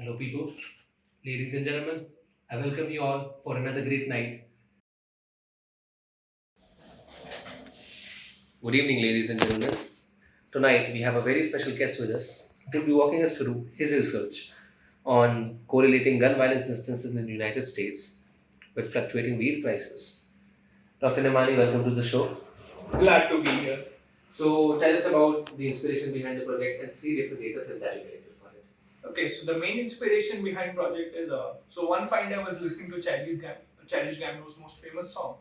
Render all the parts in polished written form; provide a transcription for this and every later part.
Hello, people, ladies and gentlemen. I welcome you all for another great night. Good evening, ladies and gentlemen. Tonight, we have a very special guest with us who will be walking us through his research on correlating gun violence instances in the United States with fluctuating weed prices. Dr. Nemani, welcome to the show. Glad to be here. So, tell us about the inspiration behind the project and three different data sets that you collected for it. Okay, so the main inspiration behind project is so one fine day I was listening to Childish Gambino's most famous song.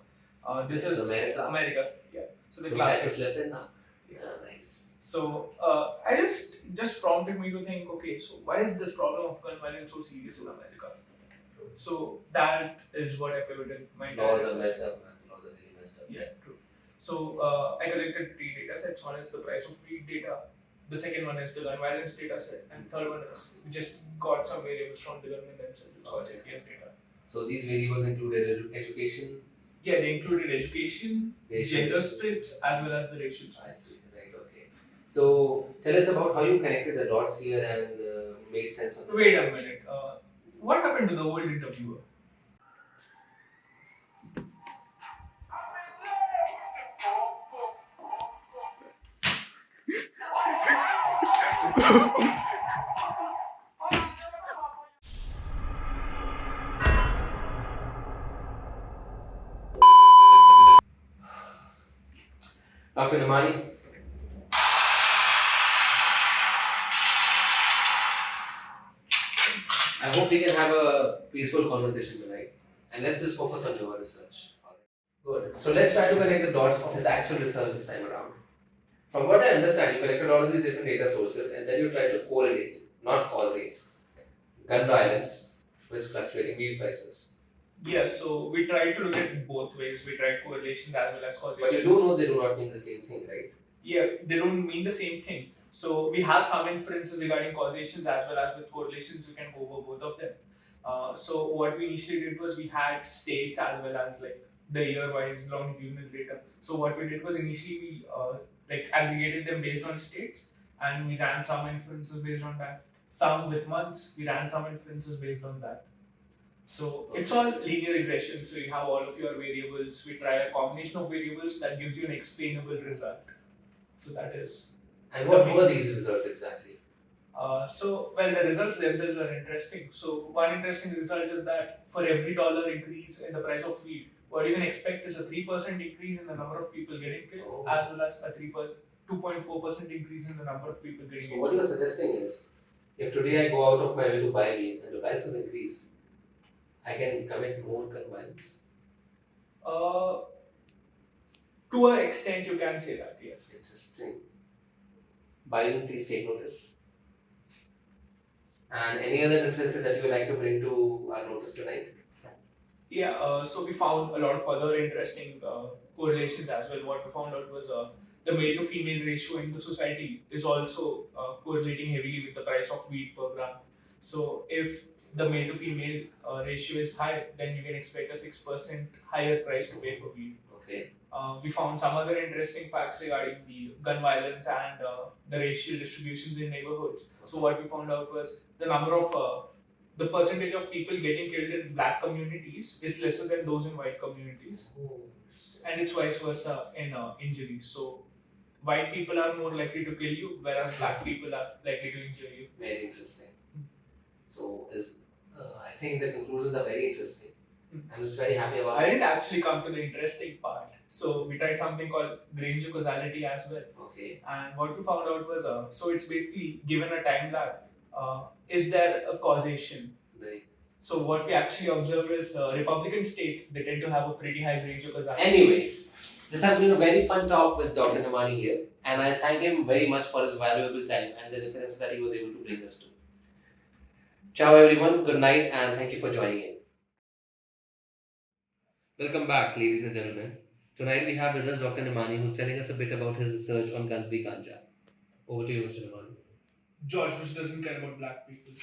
This is America. America. Yeah. So the Don't classic. catch us left and now. Yeah, nice. So I just prompted me to think. Okay, so why is this problem of gun violence so serious in America? So that is what I pivoted my Laws entire are messed research. up, man. Laws are really messed up. Yeah, true. So I collected three data sets. One is the price of weed data. The second one is the gun violence data set, and third one is we just got some variables from the government themselves. So it's APS data. So these variables included education. Yeah, they included education, Racial gender issues. splits, as well as the racial I splits. see. Right. Okay. So tell us about how you connected the dots here and made sense of it. Wait a minute. What happened to the old interviewer? Dr. Namani, I hope we can have a peaceful conversation tonight, and let's just focus on your research. Good. So let's try to connect the dots of his actual research this time around. From what I understand, you collected all of these different data sources and then you tried to correlate, not causate, gun violence with fluctuating weed prices. Yeah, so we tried to look at both ways. We tried correlations as well as causation. But you do know they do not mean the same thing, right? Yeah, they don't mean the same thing. So we have some inferences regarding causations as well as with correlations. We can go over both of them. So what we initially did was we had states as well as like the year-wise longitudinal data. So what we did was initially we like aggregated them based on states, and we ran some inferences based on that. Some with months, we ran some inferences based on that. So it's all linear regression. So you have all of your variables. We try a combination of variables that gives you an explainable result. So that is. And what were these results exactly? The results themselves are interesting. So one interesting result is that for every dollar increase in the price of weed, what you can expect is a 3% increase in the number of people getting killed, as well as a 2.4% increase in the number of people getting So injured. what you are suggesting is, if today I go out of my way to buy weed and the price is increased, I can commit more gun violence. Uh, to an extent, you can say that, yes. Interesting. Biden, please take notice. And any other references that you would like to bring to our notice tonight? Yeah, so we found a lot of other interesting correlations as well. What we found out was the male to female ratio in the society is also correlating heavily with the price of weed per gram. So if the male to female ratio is high, then you can expect a 6% higher price to pay for weed. Okay. We found some other interesting facts regarding the gun violence and the racial distributions in neighborhoods. So what we found out was the percentage of people getting killed in black communities is lesser than those in white communities, and it's vice versa in injuries. So white people are more likely to kill you, whereas black people are likely to injure you. Very interesting. So I think the conclusions are very interesting. I'm just very happy about I it. didn't actually come to the interesting part. So we tried something called range of causality as well. Okay. And what we found out was, so it's basically given a time lag. Is there a causation? Right. So what we actually observed is Republican states, they tend to have a pretty high range of causality. Anyway, this has been a very fun talk with Dr. Namani here, and I thank him very much for his valuable time and the reference that he was able to bring us to. Ciao everyone, good night, and thank you for joining in. Welcome back, ladies and gentlemen. Tonight we have with us Dr. Namani, who's telling us a bit about his research on GunsVGanja. Over to you, Mr. Namani. George Bush doesn't care about black people.